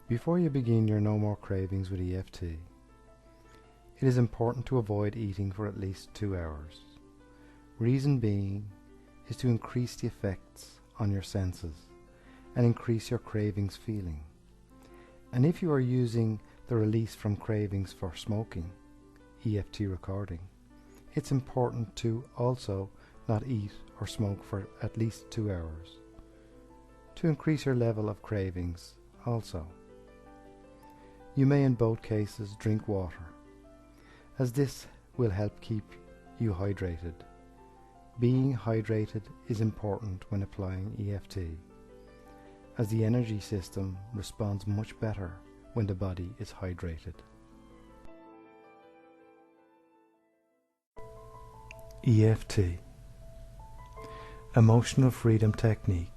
Before you begin your No More Cravings with EFT, it is important to avoid eating for at least 2 hours. Reason being is to increase the effects on your senses and increase your cravings feeling. And if you are using the release from cravings for smoking, EFT recording, it's important to also not eat or smoke for at least 2 hours to increase your level of cravings also. You may in both cases drink water, as this will help keep you hydrated. Being hydrated is important when applying EFT, as the energy system responds much better when the body is hydrated. EFT, Emotional Freedom Technique.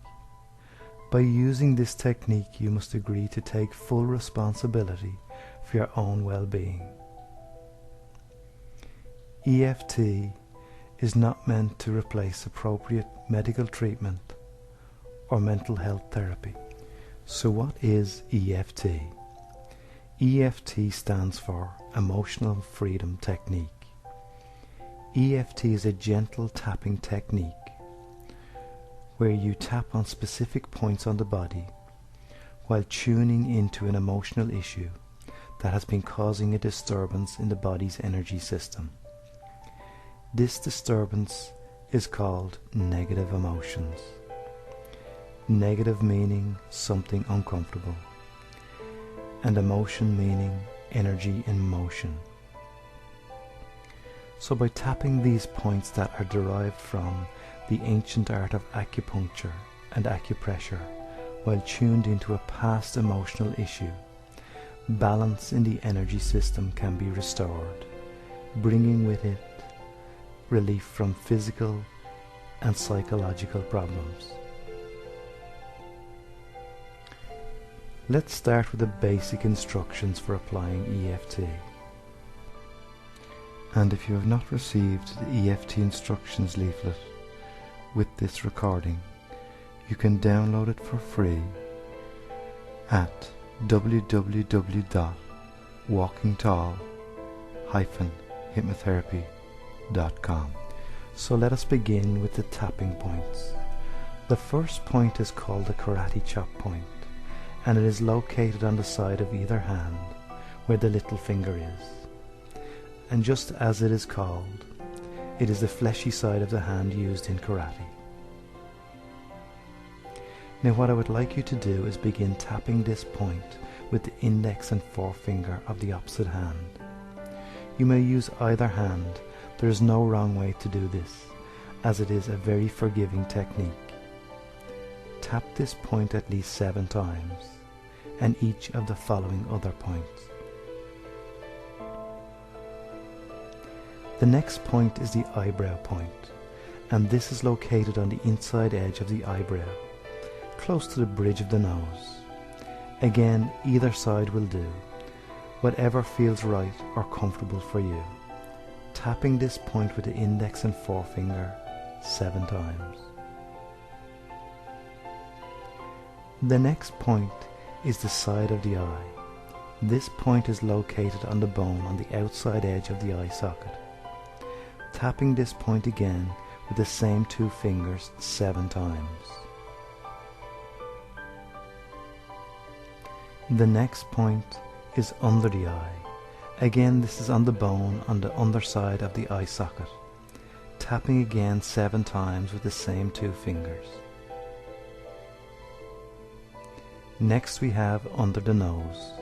By using this technique, you must agree to take full responsibility for your own well-being. EFT is not meant to replace appropriate medical treatment or mental health therapy. So what is EFT? EFT stands for Emotional Freedom Technique. EFT is a gentle tapping technique where you tap on specific points on the body while tuning into an emotional issue that has been causing a disturbance in the body's energy system. This disturbance is called negative emotions. Negative meaning something uncomfortable, and emotion meaning energy in motion. So by tapping these points that are derived from the ancient art of acupuncture and acupressure while tuned into a past emotional issue, balance in the energy system can be restored, bringing with it relief from physical and psychological problems. Let's start with the basic instructions for applying EFT. And if you have not received the EFT instructions leaflet with this recording, you can download it for free at www.walkingtall-hypnotherapy.com. So let us begin with the tapping points. The first point is called the karate chop point, and it is located on the side of either hand where the little finger is. And just as it is called, it is the fleshy side of the hand used in karate. Now what I would like you to do is begin tapping this point with the index and forefinger of the opposite hand. You may use either hand. There is no wrong way to do this, as it is a very forgiving technique. Tap this point at least 7 times, and each of the following other points. The next point is the eyebrow point, and this is located on the inside edge of the eyebrow, close to the bridge of the nose. Again, either side will do, whatever feels right or comfortable for you. Tapping this point with the index and forefinger 7 times. The next point is the side of the eye. This point is located on the bone on the outside edge of the eye socket. Tapping this point again with the same 2 fingers 7 times. The next point is under the eye. Again, this is on the bone on the underside of the eye socket. Tapping again 7 times with the same 2 fingers. Next we have under the nose.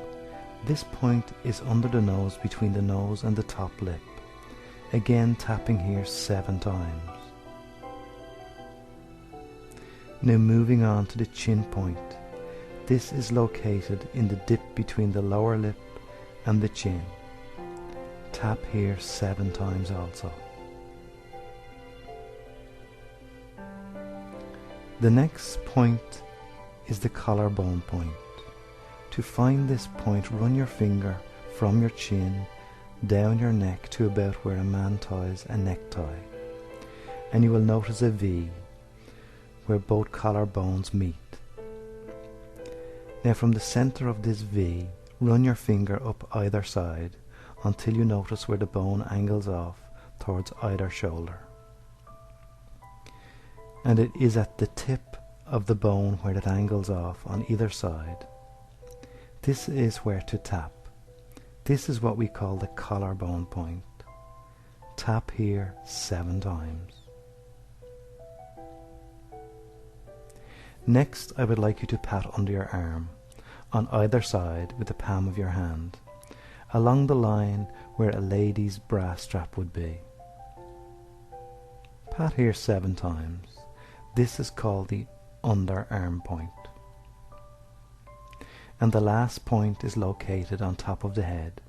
This point is under the nose between the nose and the top lip. Again, tapping here 7 times. Now moving on to the chin point. This is located in the dip between the lower lip and the chin. Tap here 7 times also. The next point is the collarbone point. To find this point, run your finger from your chin down your neck to about where a man ties a necktie, and you will notice a V where both collarbones meet. Now from the center of this V, run your finger up either side until you notice where the bone angles off towards either shoulder. And it is at the tip of the bone where it angles off on either side. This is where to tap. This is what we call the collarbone point. Tap here 7 times. Next, I would like you to pat under your arm, on either side with the palm of your hand, along the line where a lady's bra strap would be. Pat here 7 times. This is called the underarm point. And the last point is located on top of the head,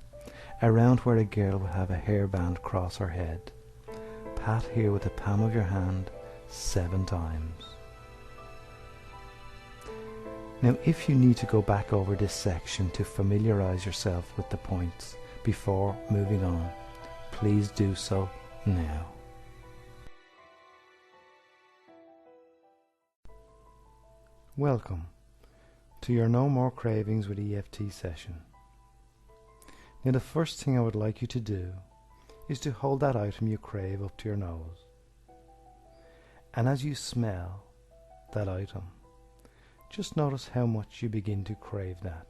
around where a girl would have a hairband cross her head. Pat here with the palm of your hand 7 times. Now if you need to go back over this section to familiarize yourself with the points before moving on, please do so now. Welcome to your No More Cravings with EFT session. Now the first thing I would like you to do is to hold that item you crave up to your nose. And as you smell that item, just notice how much you begin to crave that.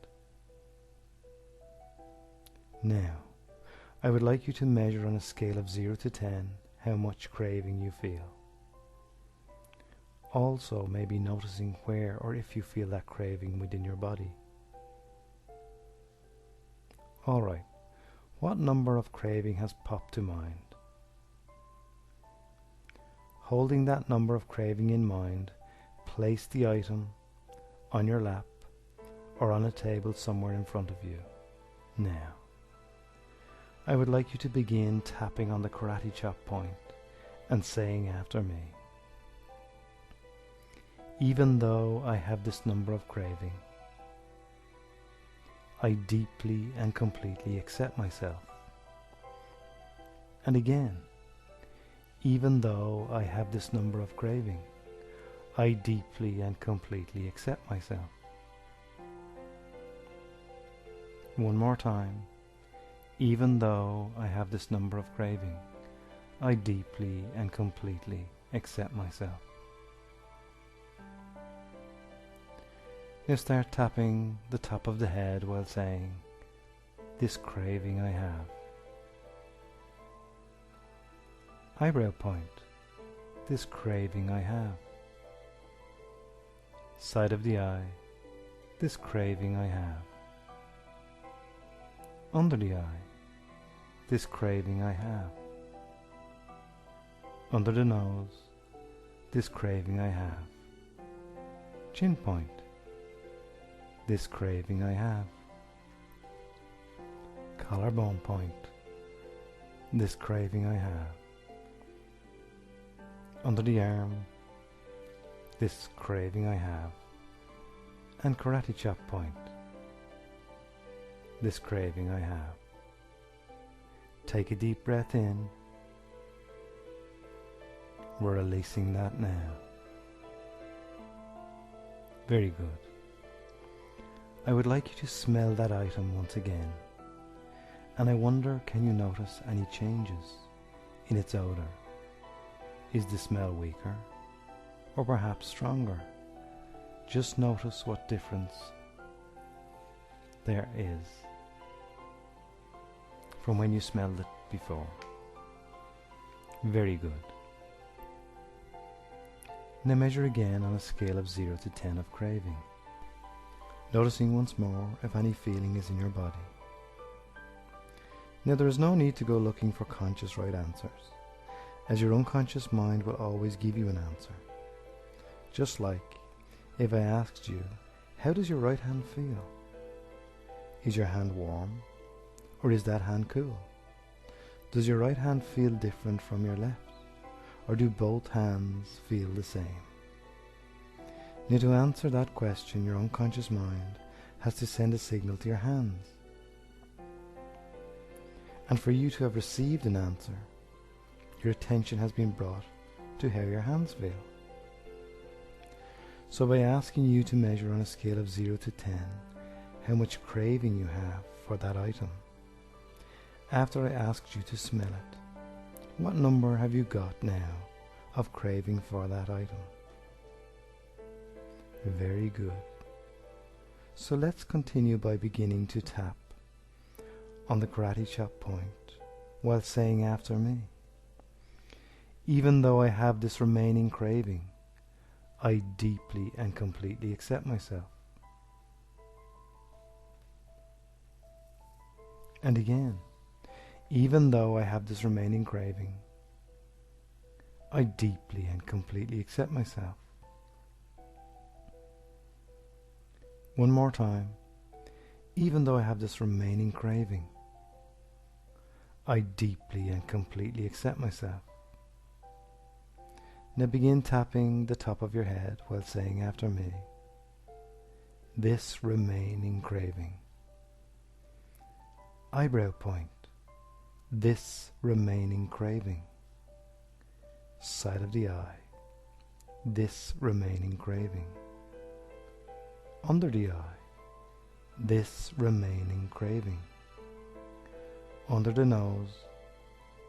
Now, I would like you to measure on a scale of 0 to 10 how much craving you feel. Also, maybe noticing where or if you feel that craving within your body. Alright, what number of craving has popped to mind? Holding that number of craving in mind, place the item on your lap or on a table somewhere in front of you. Now, I would like you to begin tapping on the karate chop point and saying after me, even though I have this number of craving, I deeply and completely accept myself. And again, even though I have this number of craving, I deeply and completely accept myself. One more time. Even though I have this number of craving, I deeply and completely accept myself. Now start tapping the top of the head while saying, this craving I have. Eyebrow point, this craving I have. Side of the eye, this craving I have. Under the eye, this craving I have. Under the nose, this craving I have. Chin point, this craving I have. Collarbone point, this craving I have. Under the arm, this craving I have. And karate chop point, this craving I have. Take a deep breath in. We're releasing that now. Very good. I would like you to smell that item once again. And I wonder, can you notice any changes in its odor? Is the smell weaker or perhaps stronger? Just notice what difference there is from when you smelled it before. Very good. Now measure again on a scale of 0 to 10 of craving, noticing once more if any feeling is in your body. Now there is no need to go looking for conscious right answers, as your unconscious mind will always give you an answer. Just like if I asked you, how does your right hand feel? Is your hand warm, or is that hand cool? Does your right hand feel different from your left, or do both hands feel the same? Now to answer that question, your unconscious mind has to send a signal to your hands. And for you to have received an answer, your attention has been brought to how your hands feel. So by asking you to measure on a scale of 0 to 10 how much craving you have for that item, after I asked you to smell it, what number have you got now of craving for that item? Very good. So let's continue by beginning to tap on the karate chop point while saying after me, even though I have this remaining craving, I deeply and completely accept myself. And again, even though I have this remaining craving, I deeply and completely accept myself. One more time, even though I have this remaining craving, I deeply and completely accept myself. Now begin tapping the top of your head while saying after me, this remaining craving. Eyebrow point, this remaining craving. Side of the eye, this remaining craving. Under the eye, this remaining craving. Under the nose,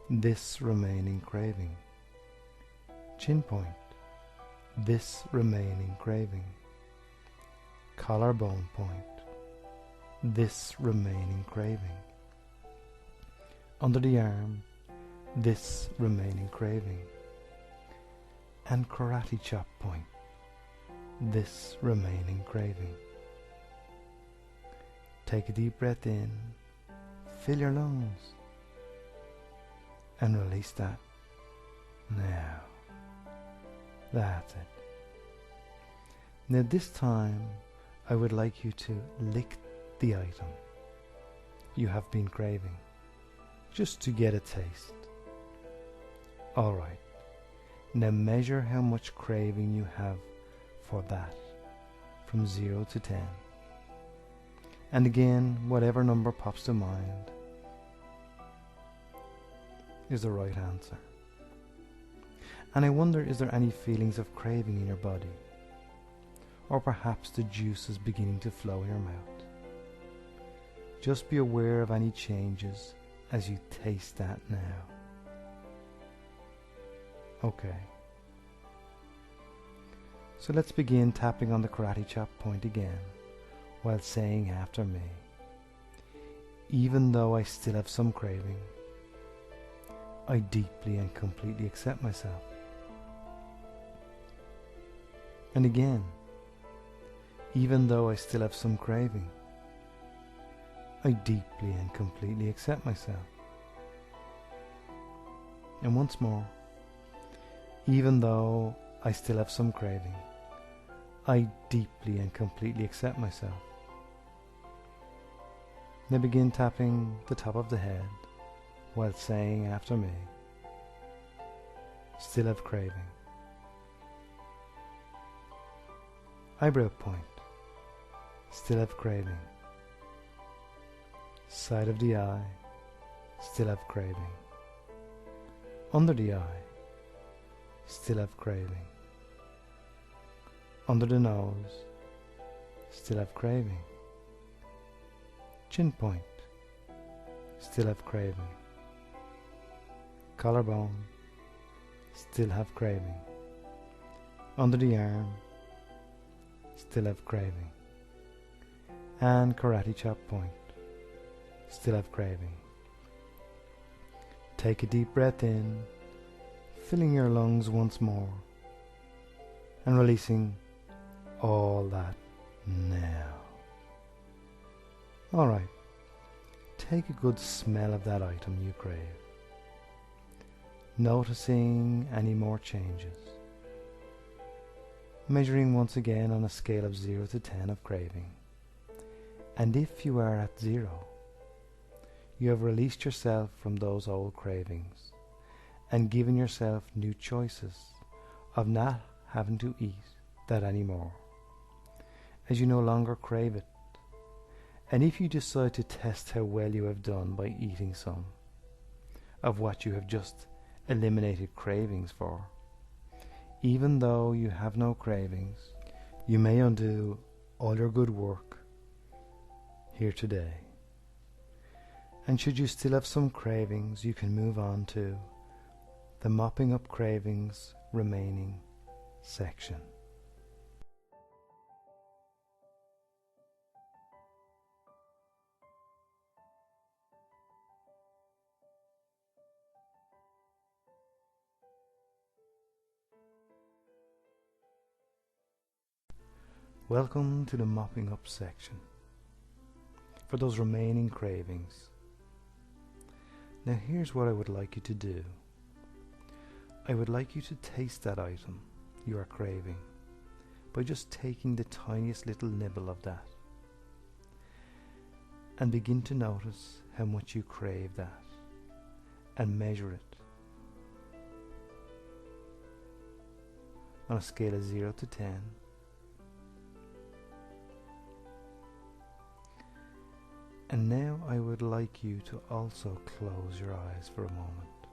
this remaining craving. Chin point, this remaining craving. Collarbone point, this remaining craving. Under the arm, this remaining craving. And karate chop point, this remaining craving. Take a deep breath in, fill your lungs, and release that. Now, that's it. Now this time, I would like you to lick the item you have been craving, just to get a taste. Alright, now measure how much craving you have for that, from 0 to 10. And again, whatever number pops to mind is the right answer. And I wonder, is there any feelings of craving in your body? Or perhaps the juice is beginning to flow in your mouth. Just be aware of any changes as you taste that now. Okay. So let's begin tapping on the karate chop point again, while saying after me, even though I still have some craving, I deeply and completely accept myself. And again, even though I still have some craving, I deeply and completely accept myself. And once more, even though I still have some craving, I deeply and completely accept myself. Now begin tapping the top of the head while saying after me, still have craving. Eyebrow point, still have craving. Side of the eye, still have craving. Under the eye, still have craving. Under the nose, still have craving. Chin point, still have craving. Collarbone, still have craving. Under the arm, still have craving. And karate chop point, still have craving. Take a deep breath in, filling your lungs once more, and releasing all that now. Alright, take a good smell of that item you crave, noticing any more changes. Measuring once again on a scale of 0 to 10 of craving. And if you are at 0, you have released yourself from those old cravings and given yourself new choices of not having to eat that anymore, as you no longer crave it. And if you decide to test how well you have done by eating some of what you have just eliminated cravings for, even though you have no cravings, You may undo all your good work here today. And should you still have some cravings, you can move on to the mopping up cravings remaining section. Welcome to the mopping up section for those remaining cravings. Now here's what I would like you to do. I would like you to taste that item you are craving by just taking the tiniest little nibble of that, and begin to notice how much you crave that and measure it on a scale of 0 to 10. And now I would like you to also close your eyes for a moment.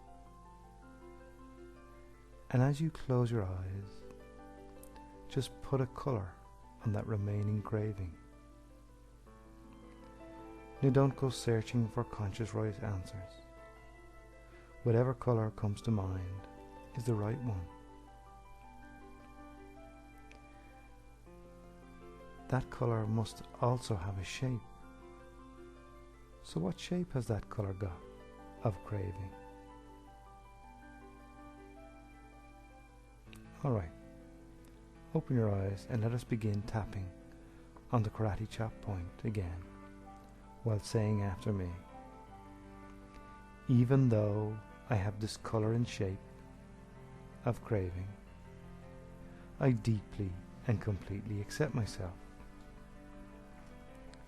And as you close your eyes, just put a colour on that remaining craving. Now don't go searching for conscious right answers. Whatever colour comes to mind is the right one. That colour must also have a shape. So what shape has that colour got of craving? Alright, open your eyes and let us begin tapping on the karate chop point again, while saying after me, even though I have this colour and shape of craving, I deeply and completely accept myself.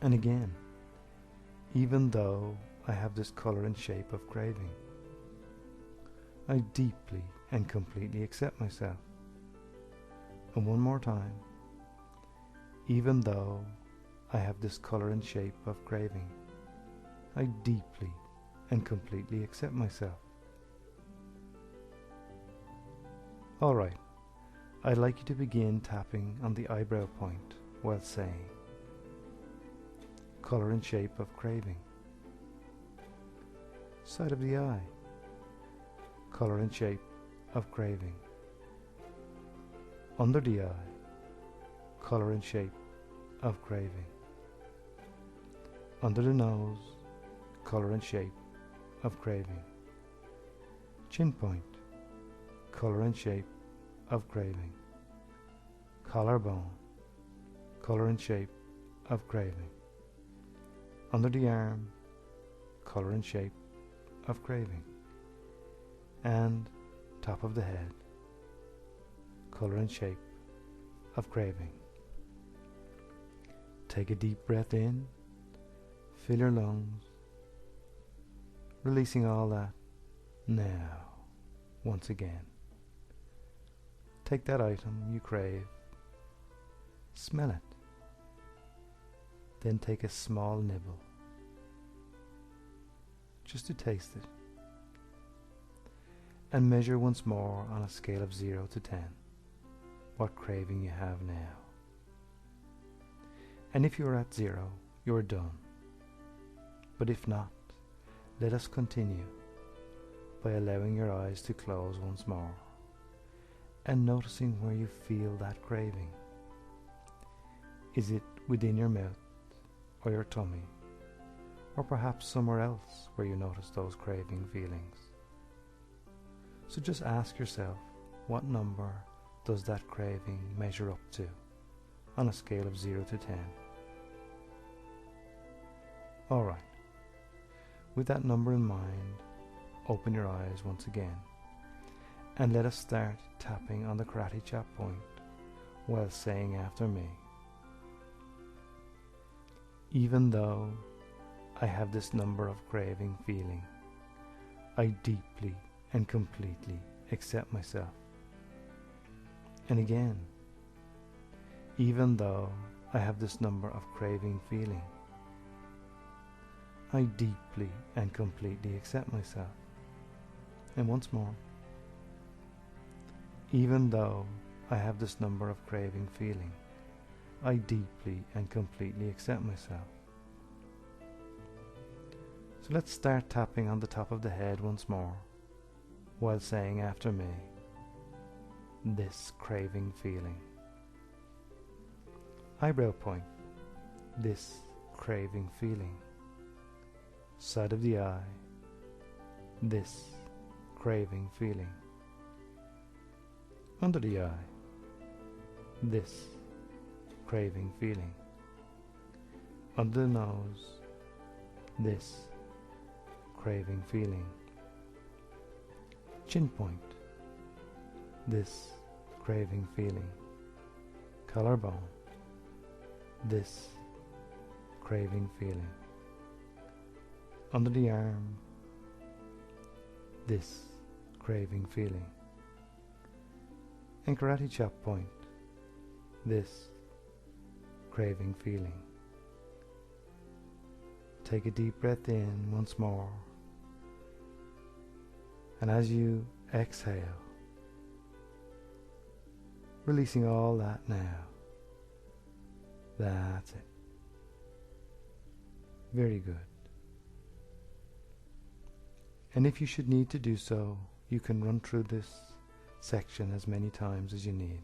And again, even though I have this colour and shape of craving, I deeply and completely accept myself. And one more time, even though I have this colour and shape of craving, I deeply and completely accept myself. Alright, I'd like you to begin tapping on the eyebrow point while saying, colour and shape of craving. Side of the eye, colour and shape of craving. Under the eye, colour and shape of craving. Under the nose, colour and shape of craving. Chin point, colour and shape of craving. Collarbone, colour and shape of craving. Under the arm, colour and shape of craving. And top of the head, colour and shape of craving. Take a deep breath in, fill your lungs, releasing all that. Now, once again, take that item you crave, smell it, then take a small nibble, just to taste it, and measure once more on a scale of 0 to 10 what craving you have now. And if you are at 0, you are done. But if not, let us continue by allowing your eyes to close once more and noticing where you feel that craving. Is it within your mouth or your tummy, or perhaps somewhere else where you notice those craving feelings? So just ask yourself, what number does that craving measure up to on a scale of 0 to 10? Alright, with that number in mind, open your eyes once again and let us start tapping on the karate chop point while saying after me, even though I have this number of craving feeling, I deeply and completely accept myself. And again, even though I have this number of craving feeling, I deeply and completely accept myself. And once more, even though I have this number of craving feeling, I deeply and completely accept myself. So let's start tapping on the top of the head once more, while saying after me, this craving feeling. Eyebrow point, this craving feeling. Side of the eye, this craving feeling. Under the eye, this craving feeling. Under the nose, this craving feeling. Chin point, this craving feeling. Collarbone, this craving feeling. Under the arm, this craving feeling. And karate chop point, this craving feeling. Take a deep breath in once more, and as you exhale, releasing all that now. That's it. Very good. And if you should need to do so, you can run through this section as many times as you need.